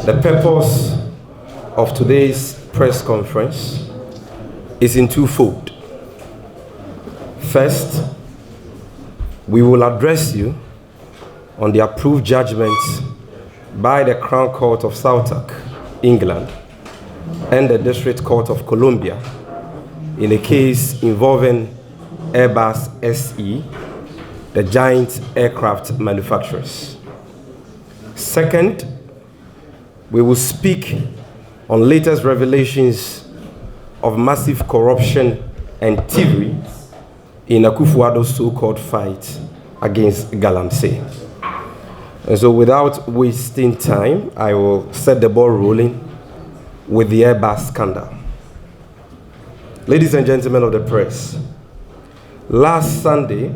The purpose of today's press conference is in twofold. First, we will address you on the approved judgment by the Crown Court of Southwark, England, and the District Court of Columbia in a case involving Airbus SE, the giant aircraft manufacturers. Second, we will speak on latest revelations of massive corruption and thievery in Akufo-Addo's so-called fight against galamsey. And so without wasting time, I will set the ball rolling with the Airbus scandal. Ladies and gentlemen of the press, last Sunday,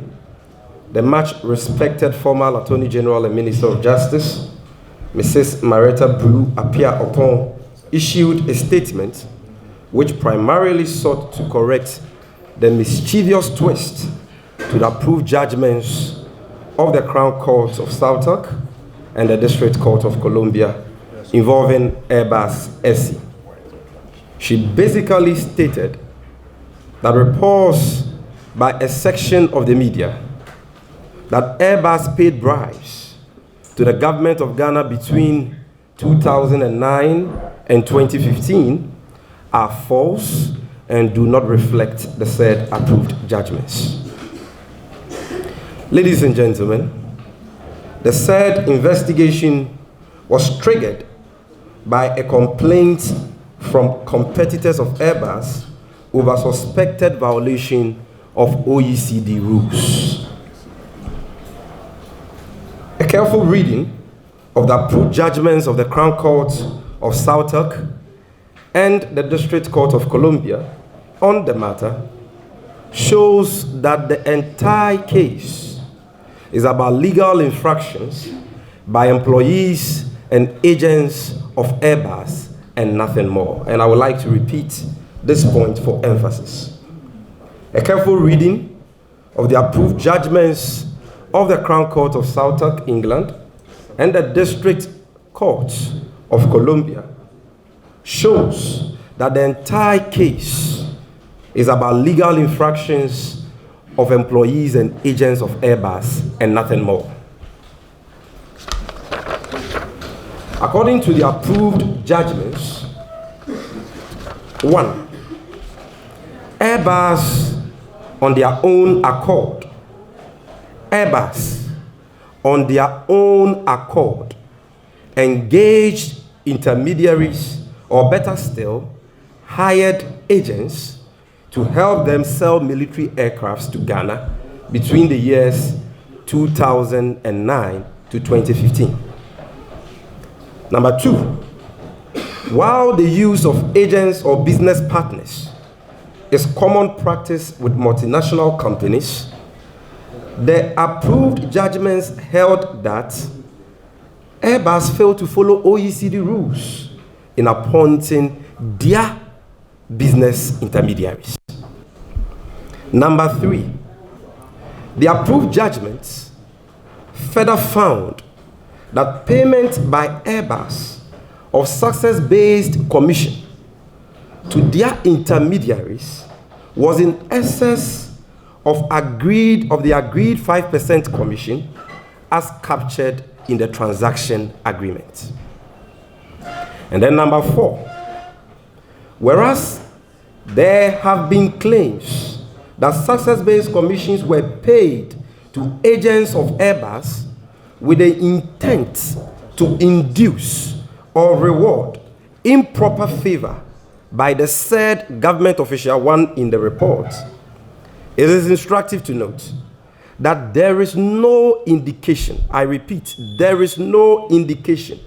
the much respected former Attorney General and Minister of Justice, Mrs. Maretta Brew Appiah-Oppong, issued a statement which primarily sought to correct the mischievous twist to the approved judgments of the Crown Court of Southwark and the District Court of Columbia involving Airbus SE. She basically stated that reports by a section of the media that Airbus paid bribes to the government of Ghana between 2009 and 2015 are false and do not reflect the said approved judgments. Ladies and gentlemen, the said investigation was triggered by a complaint from competitors of Airbus over suspected violation of OECD rules. A careful reading of the approved judgments of the Crown Court of Southwark and the District Court of Columbia on the matter shows that the entire case is about legal infractions by employees and agents of Airbus and nothing more. And I would like to repeat this point for emphasis. A careful reading of the approved judgments of the Crown Court of Southwark, England, and the District Court of Columbia shows that the entire case is about legal infractions of employees and agents of Airbus and nothing more. According to the approved judgments, 1. Airbus on their own accord engaged intermediaries, or better still, hired agents to help them sell military aircrafts to Ghana between the years 2009 to 2015. Number 2, while the use of agents or business partners is common practice with multinational companies, the approved judgments held that Airbus failed to follow OECD rules in appointing their business intermediaries. Number 3, the approved judgments further found that payment by Airbus of success-based commission to their intermediaries was in excess of the agreed 5% commission as captured in the transaction agreement. And then number 4, whereas there have been claims that success-based commissions were paid to agents of Airbus with the intent to induce or reward improper favor by the said government official, one in the report, it is instructive to note that there is no indication, I repeat, there is no indication,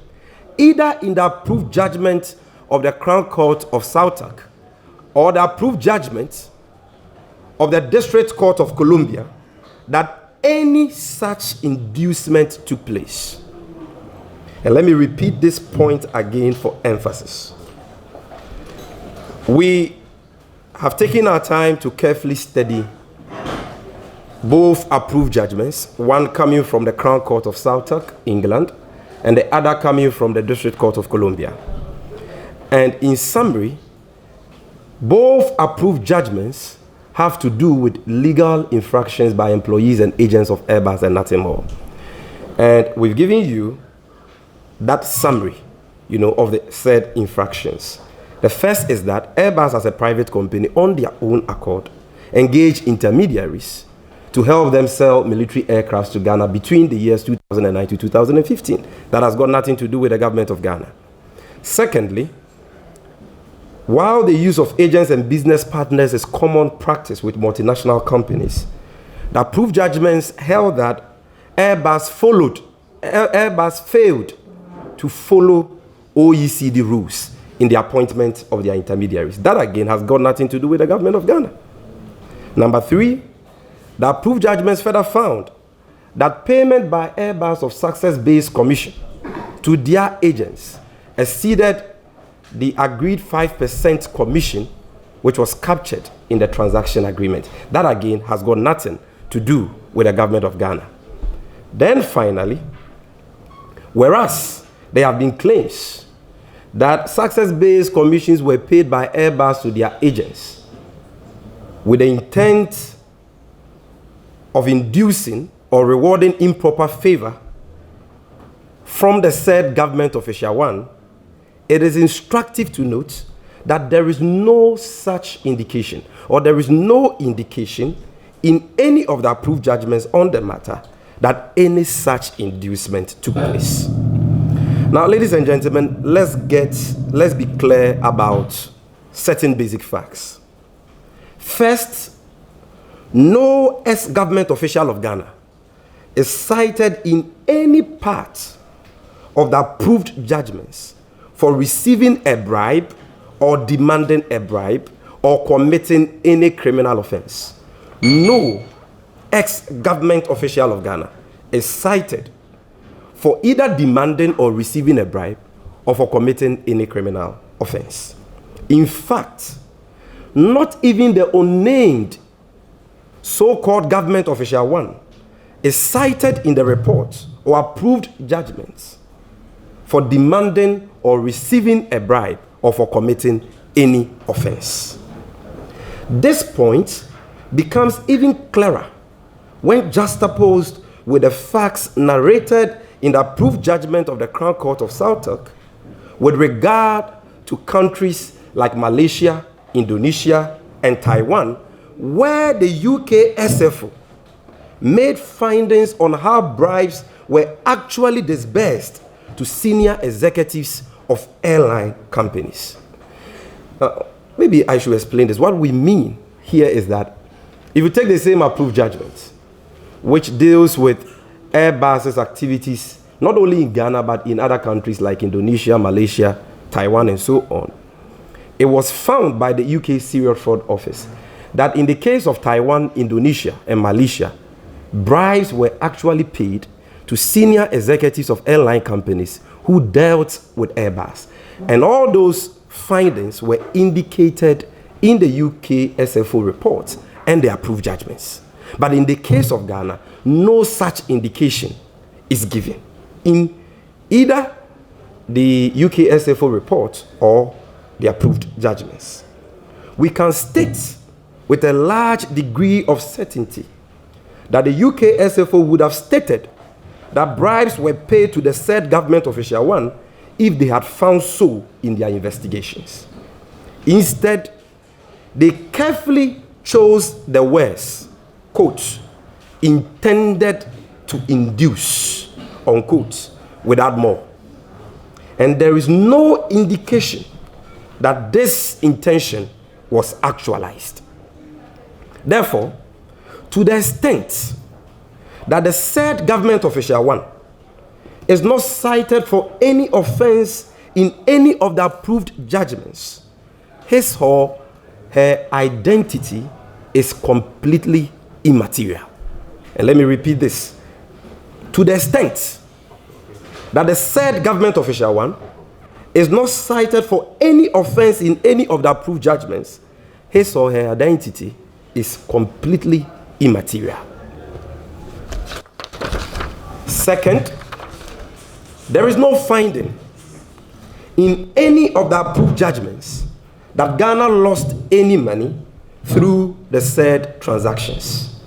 either in the approved judgment of the Crown Court of Southwark or the approved judgment of the District Court of Columbia, that any such inducement took place. And let me repeat this point again for emphasis. We have taken our time to carefully study both approved judgments, one coming from the Crown Court of Southwark, England, and the other coming from the District Court of Columbia. And in summary, both approved judgments have to do with legal infractions by employees and agents of Airbus and nothing more. And we've given you that summary, of the said infractions. The first is that Airbus, as a private company, on their own accord, engaged intermediaries to help them sell military aircraft to Ghana between the years 2009 to 2015. That has got nothing to do with the government of Ghana. Secondly, while the use of agents and business partners is common practice with multinational companies, the approved judgments held that Airbus failed to follow OECD rules in the appointment of their intermediaries. That again has got nothing to do with the government of Ghana. Number three, the approved judgments further found that payment by Airbus of success-based commission to their agents exceeded the agreed 5% commission which was captured in the transaction agreement. That again has got nothing to do with the government of Ghana. Then finally, whereas there have been claims that success-based commissions were paid by Airbus to their agents with the intent of inducing or rewarding improper favor from the said government official one, it is instructive to note that there is no such indication, or there is no indication in any of the approved judgments on the matter that any such inducement took place. Now, ladies and gentlemen, let's be clear about certain basic facts. First, no ex-government official of Ghana is cited in any part of the approved judgments for receiving a bribe or demanding a bribe or committing any criminal offense. No ex-government official of Ghana is cited for either demanding or receiving a bribe or for committing any criminal offense. In fact, not even the unnamed so-called government official one is cited in the report or approved judgments for demanding or receiving a bribe or for committing any offense. This point becomes even clearer when juxtaposed with the facts narrated in the approved judgment of the Crown Court of Southwark with regard to countries like Malaysia, Indonesia, and Taiwan, where the UK SFO made findings on how bribes were actually disbursed to senior executives of airline companies. Maybe I should explain this. What we mean here is that if you take the same approved judgment, which deals with Airbus's activities, not only in Ghana, but in other countries like Indonesia, Malaysia, Taiwan, and so on, it was found by the UK Serious Fraud Office that in the case of Taiwan, Indonesia, and Malaysia, bribes were actually paid to senior executives of airline companies who dealt with Airbus. And all those findings were indicated in the UK SFO reports and the approved judgments. But in the case of Ghana, no such indication is given in either the UK SFO report or the approved judgments. We can state with a large degree of certainty that the UK SFO would have stated that bribes were paid to the said government official one if they had found so in their investigations. Instead, they carefully chose the words, quote, intended to induce, unquote, without more. And there is no indication that this intention was actualized. Therefore, to the extent that the said government official one is not cited for any offense in any of the approved judgments, his or her identity is completely immaterial. And let me repeat this. To the extent that the said government official one is not cited for any offense in any of the approved judgments, his or her identity is completely immaterial. Second, There is no finding in any of the approved judgments that Ghana lost any money through the said transactions.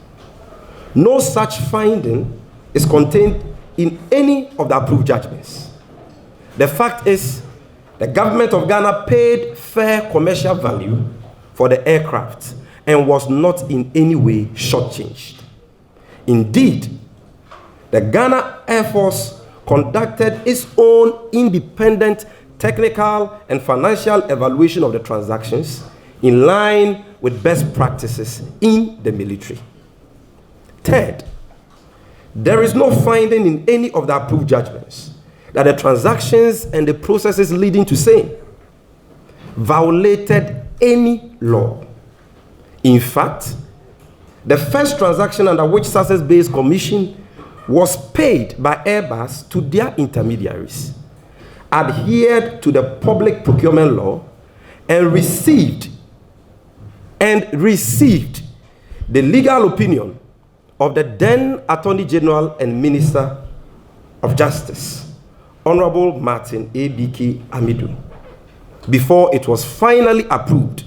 No such finding is contained in any of the approved judgments. The fact is, the government of Ghana paid fair commercial value for the aircraft and was not in any way shortchanged. Indeed, the Ghana Air Force conducted its own independent technical and financial evaluation of the transactions in line with best practices in the military. Third, there is no finding in any of the approved judgments that the transactions and the processes leading to same violated any law. In fact, the first transaction under which success-based commission was paid by Airbus to their intermediaries adhered to the public procurement law and received the legal opinion of the then Attorney General and Minister of Justice, Honorable Martin A.B.K. Amidu, before it was finally approved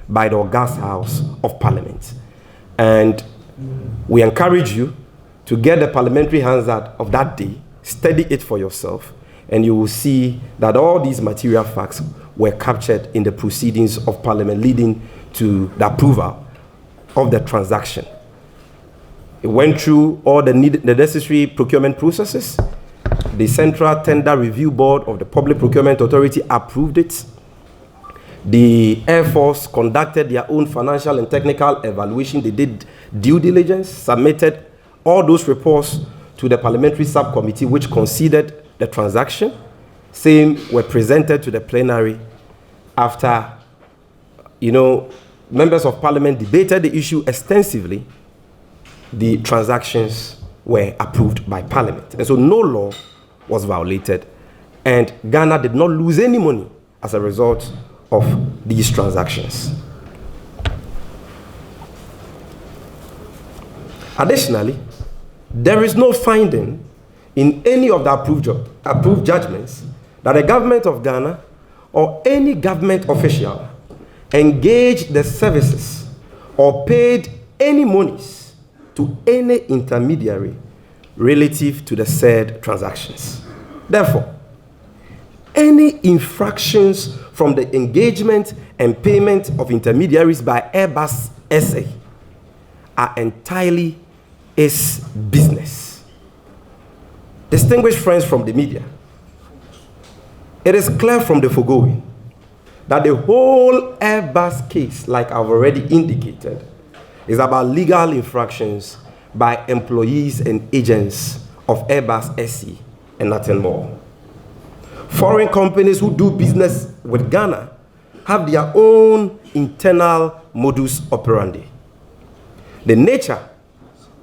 by the August House of Parliament. And we encourage you to get the parliamentary Hansard of that day, study it for yourself, and you will see that all these material facts were captured in the proceedings of Parliament leading to the approval of the transaction. It went through all the necessary procurement processes. The Central Tender Review Board of the Public Procurement Authority approved it. The Air Force conducted their own financial and technical evaluation. They did due diligence, submitted all those reports to the parliamentary subcommittee which considered the transaction. Same were presented to the plenary after, members of parliament debated the issue extensively. The transactions were approved by parliament. And so no law was violated, and Ghana did not lose any money as a result of these transactions. Additionally, there is no finding in any of the approved judgments that the government of Ghana or any government official engaged the services or paid any monies to any intermediary relative to the said transactions. Therefore, any infractions from the engagement and payment of intermediaries by Airbus SA are entirely its business. Distinguished friends from the media, it is clear from the foregoing that the whole Airbus case, like I've already indicated, is about legal infractions by employees and agents of Airbus SE and nothing more. Foreign companies who do business with Ghana have their own internal modus operandi. The nature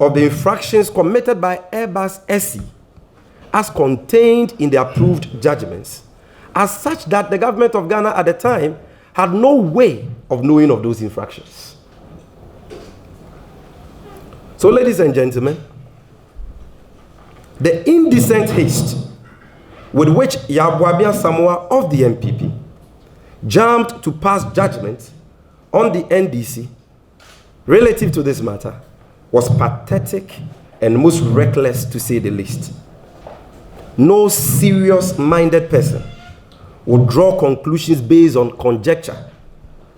of the infractions committed by Airbus SE, as contained in the approved judgments, are such that the government of Ghana at the time had no way of knowing of those infractions. So, ladies and gentlemen, the indecent haste with which Yabuabia Samoa of the MPP jumped to pass judgment on the NDC relative to this matter was pathetic and most reckless, to say the least. No serious-minded person would draw conclusions based on conjecture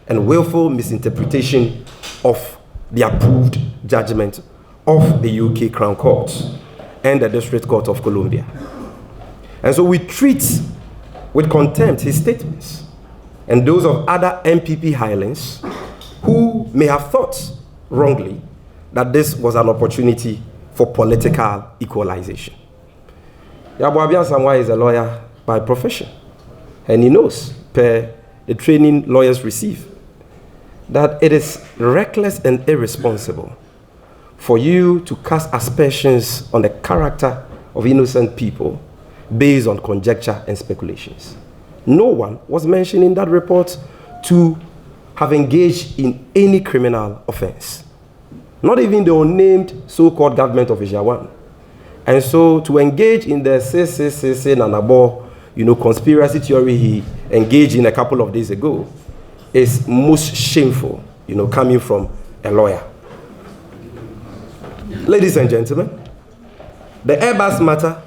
and willful misinterpretation of the approved judgment of the UK Crown Court and the District Court of Columbia. And so we treat with contempt his statements and those of other MPP Highlands who may have thought wrongly that this was an opportunity for political equalization. Yabuabia Samoa is a lawyer by profession, and he knows, per the training lawyers receive, that it is reckless and irresponsible for you to cast aspersions on the character of innocent people based on conjecture and speculations. No one was mentioned in that report to have engaged in any criminal offense. Not even the unnamed so-called government official one. And so to engage in the nanabo, conspiracy theory he engaged in a couple of days ago is most shameful, coming from a lawyer. Ladies and gentlemen, the Airbus matter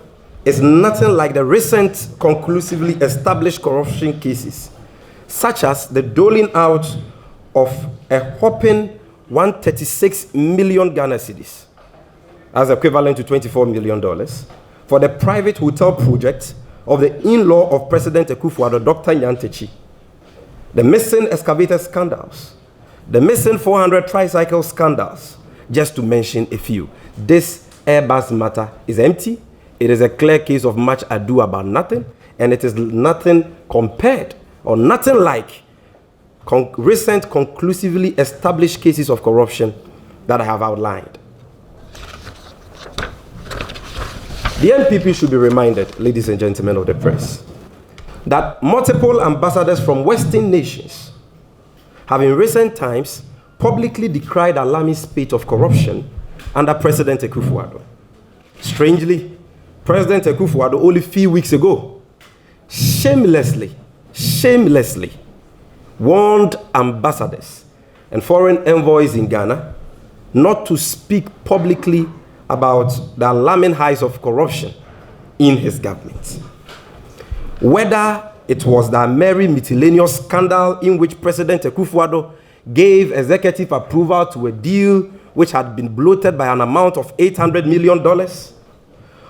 is nothing like the recent conclusively established corruption cases, such as the doling out of a whopping 136 million Ghana cedis, as equivalent to $24 million, for the private hotel project of the in-law of President Akufo-Addo, Dr. Nyantechi, the missing excavator scandals, the missing 400 tricycle scandals, just to mention a few. This Airbus matter is empty. It is a clear case of much ado about nothing, and it is nothing compared or nothing like recent conclusively established cases of corruption that I have outlined. The NPP should be reminded, ladies and gentlemen of the press, that multiple ambassadors from Western nations have in recent times publicly decried alarming spate of corruption under President Akufo-Addo. Strangely, President Akufo-Addo only a few weeks ago shamelessly warned ambassadors and foreign envoys in Ghana not to speak publicly about the alarming highs of corruption in his government. Whether it was the Mary miscellaneous scandal in which President Akufo-Addo gave executive approval to a deal which had been bloated by an amount of $800 million,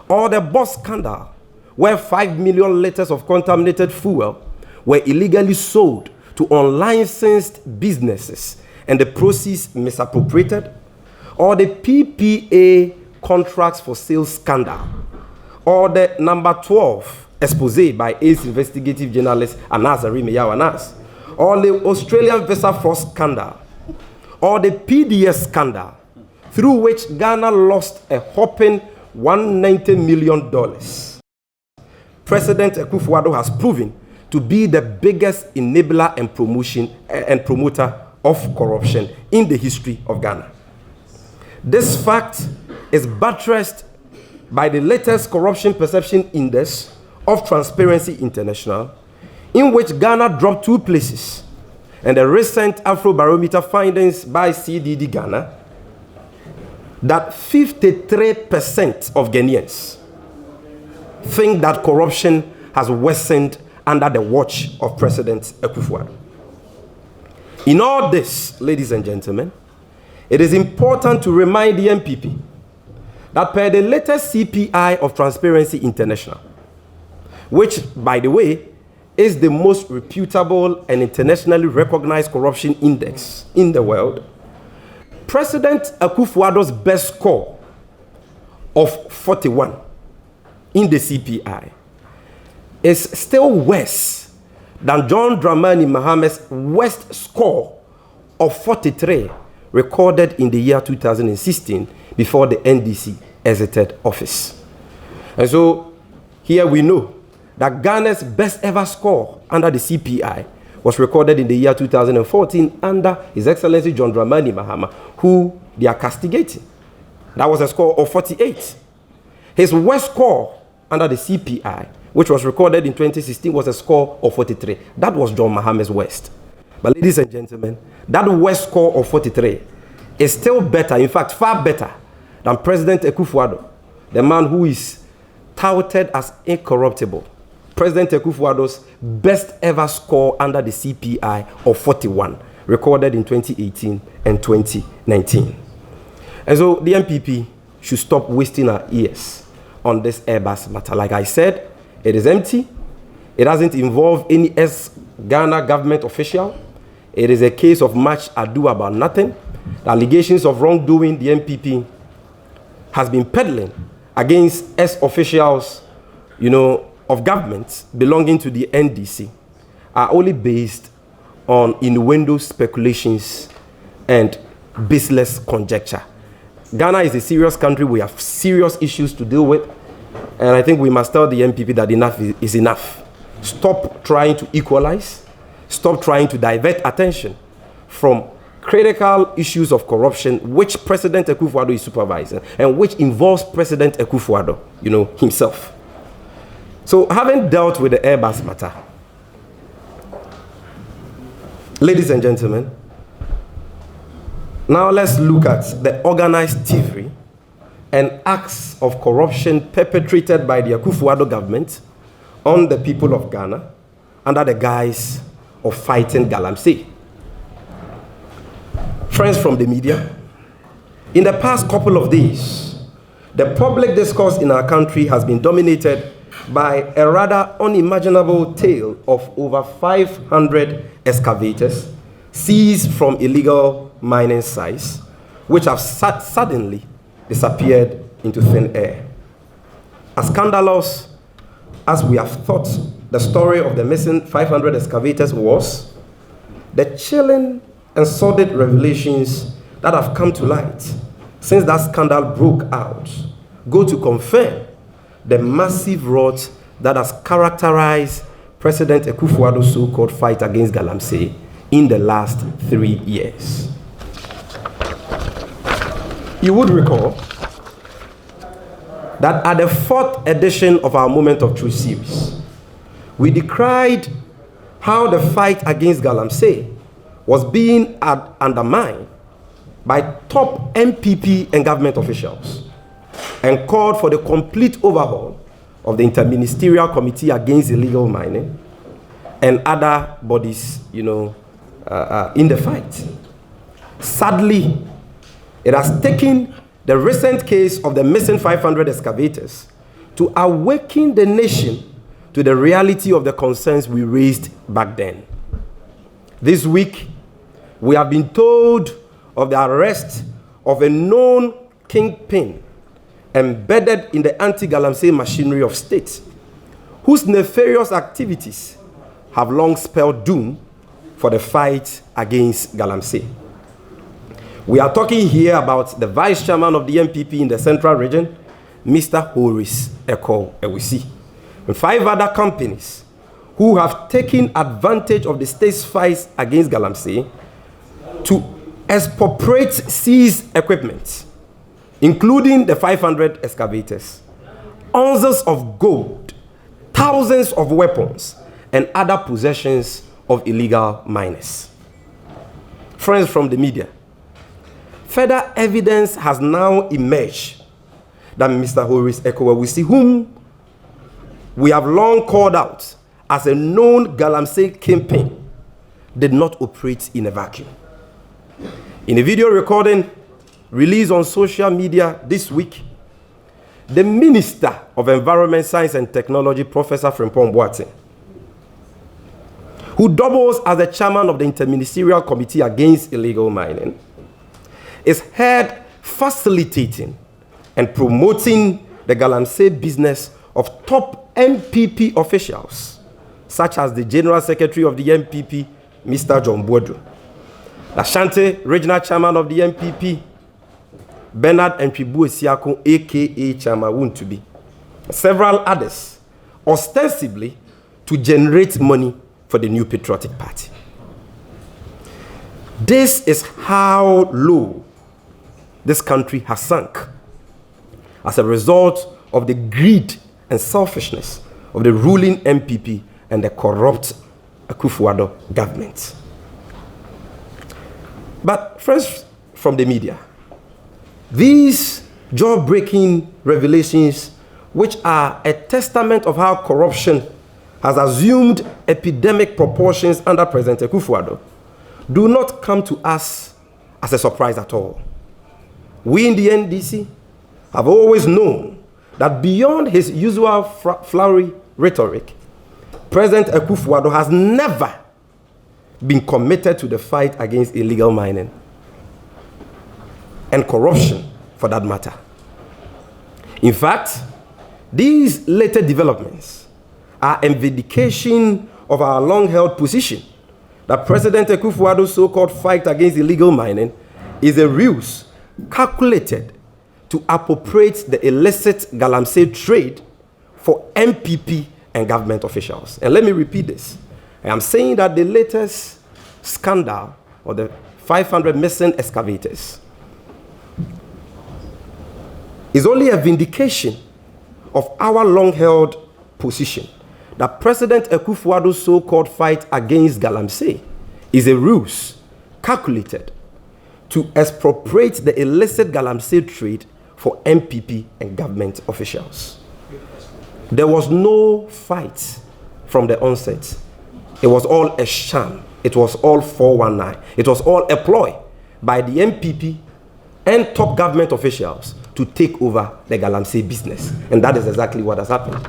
or the Boss scandal, where 5 million liters of contaminated fuel were illegally sold to unlicensed businesses and the proceeds misappropriated, or the PPA contracts for sales scandal, or the number 12 expose by ACE investigative journalist Anas Arimeyaw Anas, or the Australian visa fraud scandal, or the PDS scandal, through which Ghana lost a whopping $190 million. President Akufo-Addo has proven to be the biggest enabler and promoter of corruption in the history of Ghana. This fact is buttressed by the latest Corruption Perception Index of Transparency International, in which Ghana dropped 2 places, and the recent Afrobarometer findings by CDD Ghana that 53% of Ghanaians think that corruption has worsened under the watch of President Akufo-Addo. In all this, ladies and gentlemen, it is important to remind the NPP that per the latest CPI of Transparency International, which, by the way, is the most reputable and internationally recognized corruption index in the world, President Akufo-Addo's best score of 41 in the CPI is still worse than John Dramani Maham's worst score of 43 recorded in the year 2016 before the NDC exited office. And so here we know that Ghana's best ever score under the CPI was recorded in the year 2014 under His Excellency John Dramani Mahama, who they are castigating. That was a score of 48. His worst score under the CPI, which was recorded in 2016, was a score of 43. That was John Mahama's worst. But ladies and gentlemen, that worst score of 43 is still better, in fact, far better than President Akufo-Addo, the man who is touted as incorruptible. President Akufo-Addo's best ever score under the CPI of 41, recorded in 2018 and 2019. And so the NPP should stop wasting our ears on this Airbus matter. Like I said, it is empty. It doesn't involve any ex-Ghana government official. It is a case of much ado about nothing. The allegations of wrongdoing the NPP has been peddling against ex-officials, of governments belonging to the NDC are only based on innuendo speculations and baseless conjecture. Ghana is a serious country. We have serious issues to deal with. And I think we must tell the NPP that enough is enough. Stop trying to equalize. Stop trying to divert attention from critical issues of corruption which President Akufo-Addo is supervising and which involves President Akufo-Addo, himself. So, having dealt with the Airbus matter, ladies and gentlemen, now let's look at the organized thievery and acts of corruption perpetrated by the Akufo-Addo government on the people of Ghana under the guise of fighting galamsey. Friends from the media, in the past couple of days, the public discourse in our country has been dominated by a rather unimaginable tale of over 500 excavators seized from illegal mining sites, which have suddenly disappeared into thin air. As scandalous as we have thought the story of the missing 500 excavators was, the chilling and sordid revelations that have come to light since that scandal broke out go to confirm the massive rot that has characterized President Akufo-Addo's so-called fight against galamsey in the last 3 years. You would recall that at the 4th edition of our Moment of Truth series, we decried how the fight against galamsey was being undermined by top MPP and government officials and called for the complete overhaul of the Interministerial Committee Against Illegal Mining and other bodies, in the fight. Sadly, it has taken the recent case of the missing 500 excavators to awaken the nation to the reality of the concerns we raised back then. This week, we have been told of the arrest of a known kingpin embedded in the anti-galamsey machinery of state, whose nefarious activities have long spelled doom for the fight against galamsey. We are talking here about the vice chairman of the MPP in the central region, Mr. Horace Eko Ewisi, and 5 other companies who have taken advantage of the state's fight against galamsey to expropriate seized equipment, including the 500 excavators, ounces of gold, thousands of weapons, and other possessions of illegal miners. Friends from the media, further evidence has now emerged that Mr. Horace Eko Ewisi, whom we have long called out as a known galamsey kingpin, did not operate in a vacuum. In a video recording released on social media this week, the Minister of Environment, Science and Technology, Professor Frimpong Boateng, who doubles as the chairman of the Interministerial Committee Against Illegal Mining, is heard facilitating and promoting the galamsey business of top MPP officials, such as the General Secretary of the MPP, Mr. John Boadu, the Ashanti Regional Chairman of the MPP, Bernard Ntwibu Esiako, aka Chairman Wuntubi, several others, ostensibly to generate money for the New Patriotic Party. This is how low this country has sunk as a result of the greed and selfishness of the ruling MPP and the corrupt Akufo-Addo government. But friends from the media, these jaw-breaking revelations, which are a testament of how corruption has assumed epidemic proportions under President Akufo-Addo, do not come to us as a surprise at all. We in the NDC have always known that beyond his usual flowery rhetoric, President Akufo-Addo has never been committed to the fight against illegal mining and corruption, for that matter. In fact, these later developments are a vindication of our long-held position that President Akufo-Addo's so-called fight against illegal mining is a ruse calculated to appropriate the illicit galamsey trade for MPP and government officials. And let me repeat this. I am saying that the latest scandal, or the 500 missing excavators is only a vindication of our long-held position that President Akufo-Addo's so-called fight against galamsey is a ruse calculated to expropriate the illicit galamsey trade for MPP and government officials. There was no fight from the onset. It was all a sham. It was all 419. It was all a ploy by the MPP and top government officials to take over the galamsey business. And that is exactly what has happened.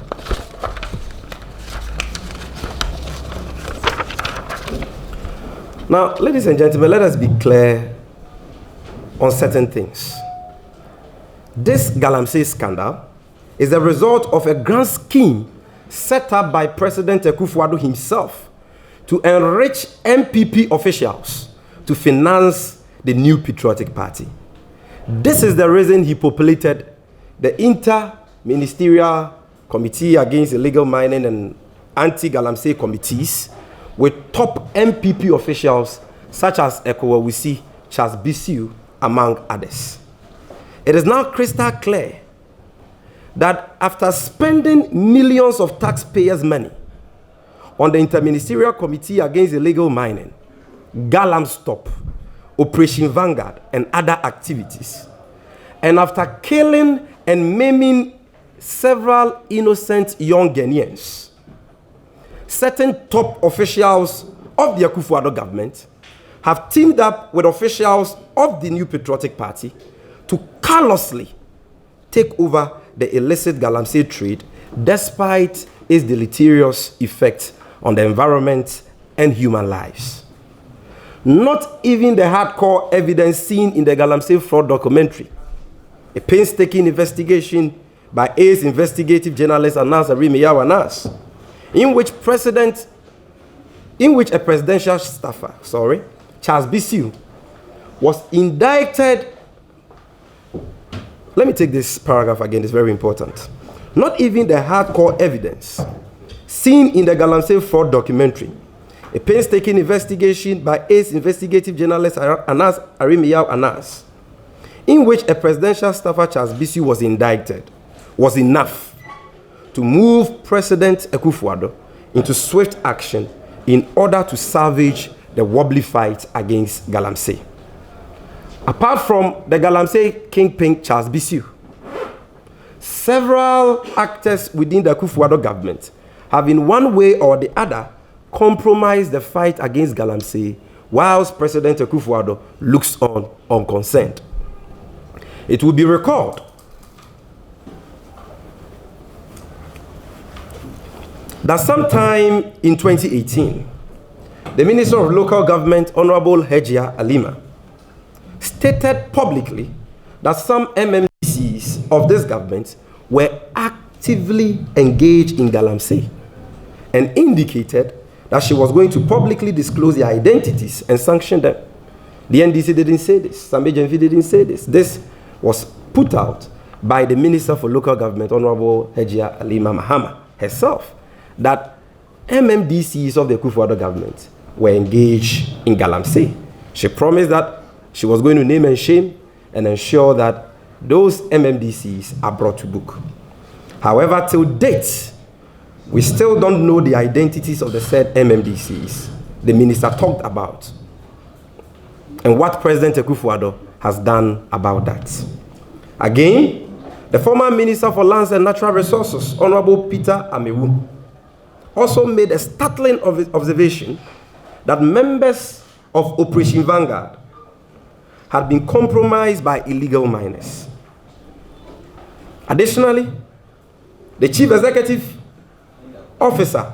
Now, ladies and gentlemen, let us be clear on certain things. This galamsey scandal is the result of a grand scheme set up by President Akufo-Addo himself to enrich MPP officials to finance the new patriotic party. This is the reason he populated the Inter-Ministerial Committee Against Illegal Mining and Anti-Galamsey Committees with top MPP officials such as Ekowawusi, Charles Bisiu, among others. It is now crystal clear that after spending millions of taxpayers' money on the Inter-Ministerial Committee Against Illegal Mining, Galamstop, Operation Vanguard, and other activities, and after killing and maiming several innocent young Ghanaians, certain top officials of the Akufo-Addo government have teamed up with officials of the New Patriotic Party to callously take over the illicit galamsey trade despite its deleterious effects on the environment and human lives. Not even the hardcore evidence seen in the galamsey fraud documentary, a painstaking investigation by ACE investigative journalist Anas Arimiyahu Anas, in which a presidential staffer, Charles Bisiu, was indicted. Let me take this paragraph again, it's very important. Not even the hardcore evidence seen in the galamsey fraud documentary, a painstaking investigation by ACE investigative journalist Anas Arimiyahu Anas, in which a presidential staffer, Charles Bisiu, was indicted, was enough to move President Akufo-Addo into swift action in order to salvage the wobbly fight against galamsey. Apart from the galamsey kingpin Charles Bisiu, several actors within the Akufo-Addo government have in one way or the other compromised the fight against galamsey whilst President Akufo-Addo looks on unconcerned. It will be recalled that sometime in 2018, the Minister of Local Government, Honorable Hejia Alima, stated publicly that some MMDCs of this government were actively engaged in galamsey and indicated that she was going to publicly disclose their identities and sanction them. The NDC didn't say this. Sambe Jemfi didn't say this. This was put out by the Minister for Local Government, Honorable Hejia Alima Mahama herself, that MMDCs of the Akufo-Addo government were engaged in galamsey. She promised that she was going to name and shame and ensure that those MMDCs are brought to book. However, till date, we still don't know the identities of the said MMDCs the minister talked about and what President Akufo-Addo has done about that. Again, the former Minister for Lands and Natural Resources, Honorable Peter Amewu, also made a startling observation that members of Operation Vanguard had been compromised by illegal miners. Additionally, the Chief Executive Officer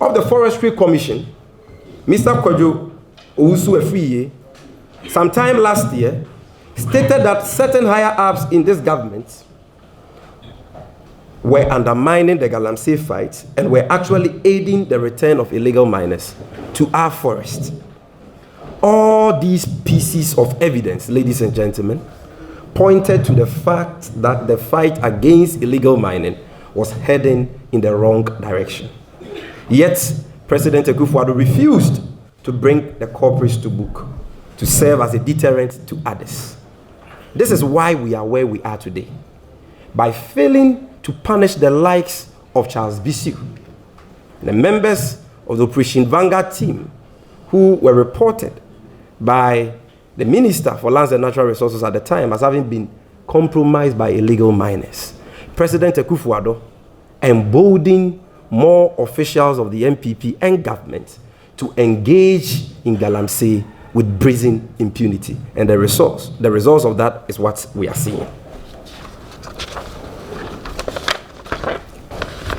of the Forestry Commission, Mr. Kojo Owusu-Efriye, sometime last year, stated that certain higher-ups in this government were undermining the galamsey fight and were actually aiding the return of illegal miners to our forest. All these pieces of evidence, ladies and gentlemen, pointed to the fact that the fight against illegal mining was heading in the wrong direction. Yet, President Akufo-Addo refused to bring the culprits to book, to serve as a deterrent to others. This is why we are where we are today. By failing to punish the likes of Charles Bissue, the members of the Operation Vanguard team who were reported by the Minister for Lands and Natural Resources at the time as having been compromised by illegal miners. President Akufo-Addo emboldened more officials of the NPP and government to engage in galamsey with brazen impunity. And the results of that is what we are seeing.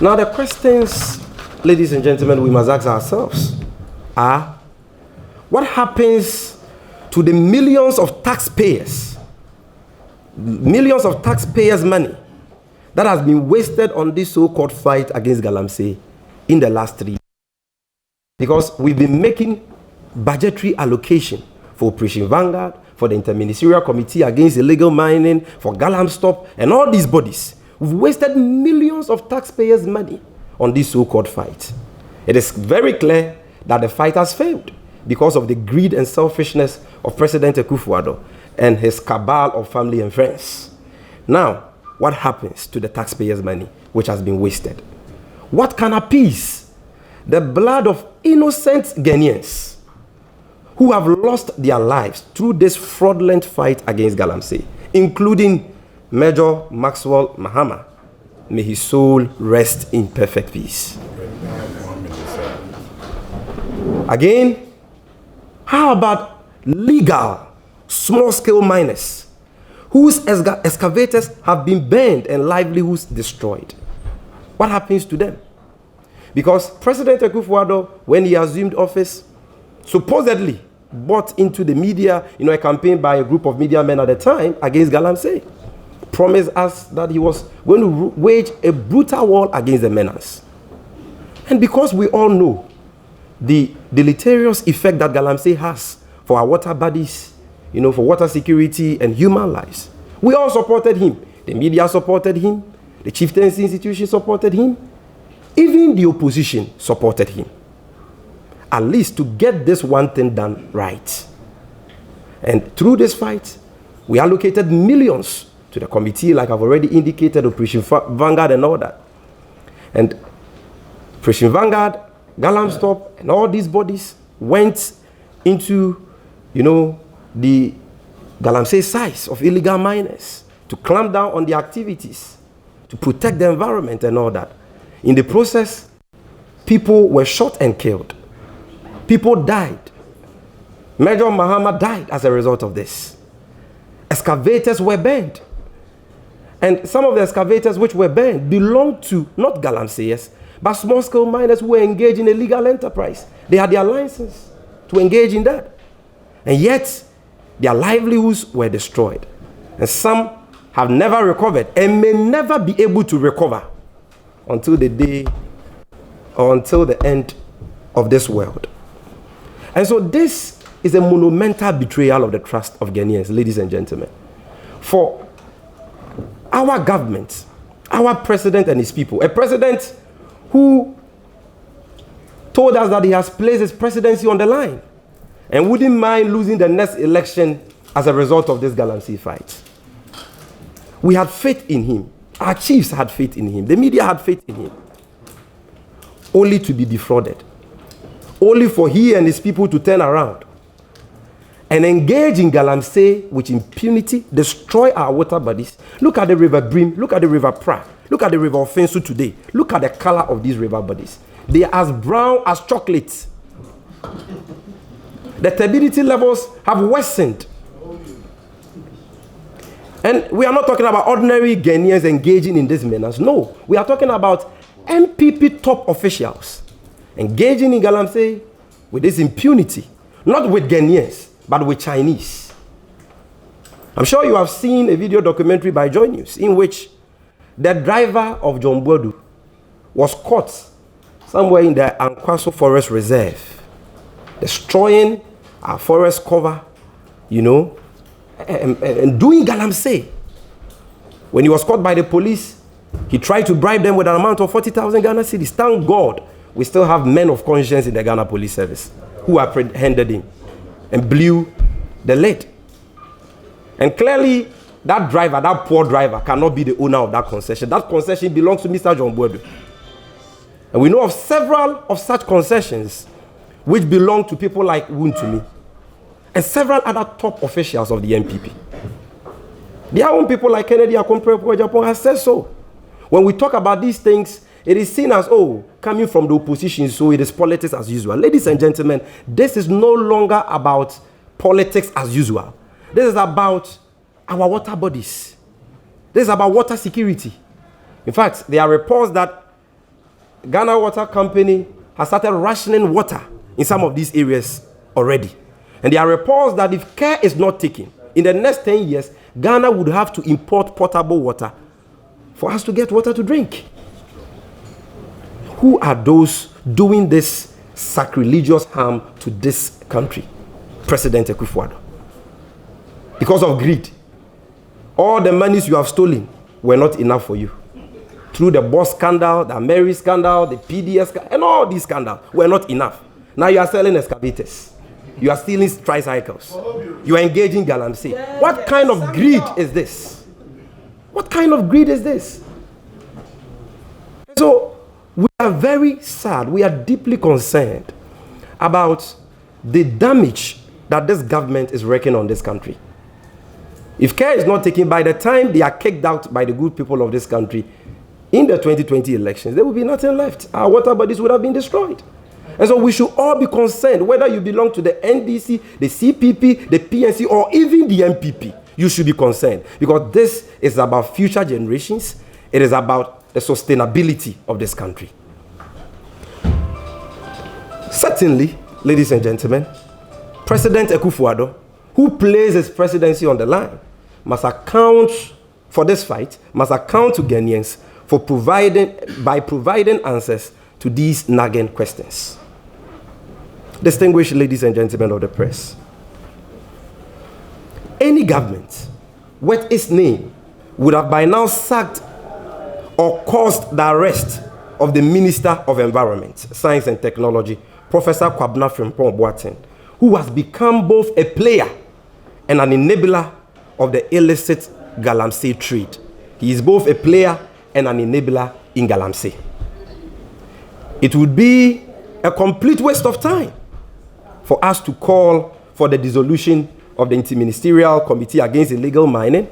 Now the questions, ladies and gentlemen, we must ask ourselves are, what happens to the millions of taxpayers' money that has been wasted on this so-called fight against galamsey in the last 3 years? Because we've been making budgetary allocation for Operation Vanguard, for the Interministerial Committee Against Illegal Mining, for Galamstop, and all these bodies. We've wasted millions of taxpayers' money on this so-called fight. It is very clear that the fight has failed because of the greed and selfishness of President Akufo-Addo and his cabal of family and friends. Now, what happens to the taxpayers' money which has been wasted? What can appease the blood of innocent Ghanaians who have lost their lives through this fraudulent fight against galamsey, including Major Maxwell Mahama? May his soul rest in perfect peace. Again, how about legal small-scale miners whose excavators have been burned and livelihoods destroyed? What happens to them? Because President Akufo-Addo, when he assumed office, supposedly bought into the media, a campaign by a group of media men at the time against galamsey, promised us that he was going to wage a brutal war against the menace. And because we all know the deleterious effect that galamsey has for our water bodies, for water security and human lives, we all supported him. The media supported him. The chieftaincy institution supported him. Even the opposition supported him. At least to get this one thing done right. And through this fight, we allocated millions to the committee, like I've already indicated, Operation Vanguard and all that. And Operation Vanguard, Galamstop, and all these bodies went into, the galamsey sites of illegal miners to clamp down on their activities, to protect the environment and all that. In the process, people were shot and killed. People died. Major Mahama died as a result of this. Excavators were burned. And some of the excavators which were burned belonged to not galamseyers, but small-scale miners who were engaged in a legal enterprise. They had their license to engage in that. And yet, their livelihoods were destroyed. And some have never recovered and may never be able to recover until the day or until the end of this world. And so this is a monumental betrayal of the trust of Ghanaians, ladies and gentlemen. For our government, our president and his people, a president who told us that he has placed his presidency on the line and wouldn't mind losing the next election as a result of this galamsey fight. We had faith in him. Our chiefs had faith in him. The media had faith in him. Only to be defrauded. Only for he and his people to turn around and engage in galamsey with impunity, destroy our water bodies. Look at the River Brim. Look at the River Pra. Look at the River Ofensu today. Look at the color of these river bodies. They are as brown as chocolate. The turbidity levels have worsened. And we are not talking about ordinary Ghanaians engaging in this menace. No, we are talking about NPP top officials engaging in galamsey with this impunity. Not with Ghanaians, but with Chinese. I'm sure you have seen a video documentary by Joy News in which the driver of John Boadu was caught somewhere in the Ankwaso Forest Reserve, destroying our forest cover, and doing galamsey. When he was caught by the police, he tried to bribe them with an amount of 40,000 Ghana cedis. Thank God, we still have men of conscience in the Ghana Police Service who apprehended him and blew the lid. And clearly, that driver, that poor driver, cannot be the owner of that concession. That concession belongs to Mr. John Boadu. And we know of several of such concessions which belong to people like Wuntumi and several other top officials of the NPP. Their own people like Kennedy Akompre Japan has said so. When we talk about these things, it is seen as, oh, coming from the opposition, so it is politics as usual. Ladies and gentlemen, this is no longer about politics as usual. This is about our water bodies. This is about water security. In fact, there are reports that Ghana Water Company has started rationing water in some of these areas already. And there are reports that if care is not taken, in the next 10 years, Ghana would have to import potable water for us to get water to drink. Who are those doing this sacrilegious harm to this country? President Akufo-Addo. Because of greed. All the monies you have stolen were not enough for you. Through the Boss scandal, the Mary scandal, the PDS scandal, and all these scandals were not enough. Now you are selling excavators. You are stealing tricycles. You are engaging galamsey. What kind of greed is this? What kind of greed is this? So we are very sad. We are deeply concerned about the damage that this government is wreaking on this country. If care is not taken, by the time they are kicked out by the good people of this country, in the 2020 elections, there will be nothing left. Our water bodies would have been destroyed. And so we should all be concerned, whether you belong to the NDC, the CPP, the PNC, or even the MPP, you should be concerned. Because this is about future generations. It is about the sustainability of this country. Certainly, ladies and gentlemen, President Akufo-Addo, who plays his presidency on the line, must account for this fight, must account to Ghanaians for providing answers to these nagging questions. Distinguished ladies and gentlemen of the press, any government with its name would have by now sacked or caused the arrest of the Minister of Environment, Science and Technology, Professor Kwabena Frimpong-Boateng, who has become both a player and an enabler of the illicit galamsey trade. He is both a player and an enabler in galamsey. It would be a complete waste of time for us to call for the dissolution of the Interministerial Committee Against Illegal Mining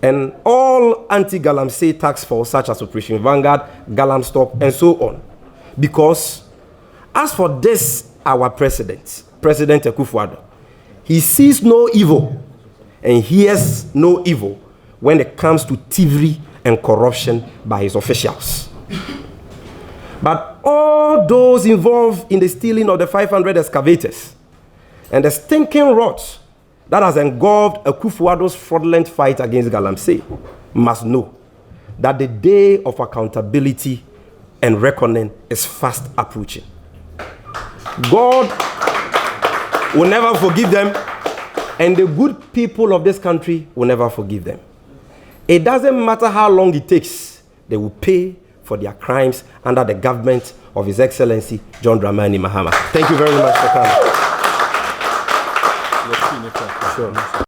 and all anti-galamsey task force such as Operation Vanguard, Galam Stop, and so on. Because as for this, our president, President Akufo-Addo, he sees no evil and hears no evil when it comes to thievery and corruption by his officials. But all those involved in the stealing of the 500 excavators and the stinking rot that has engulfed Akufo-Addo's fraudulent fight against galamsey must know that the day of accountability and reckoning is fast approaching. God will never forgive them, and the good people of this country will never forgive them. It doesn't matter how long it takes, they will pay for their crimes under the government of His Excellency John Dramani Mahama. Thank you very much for coming. Sure.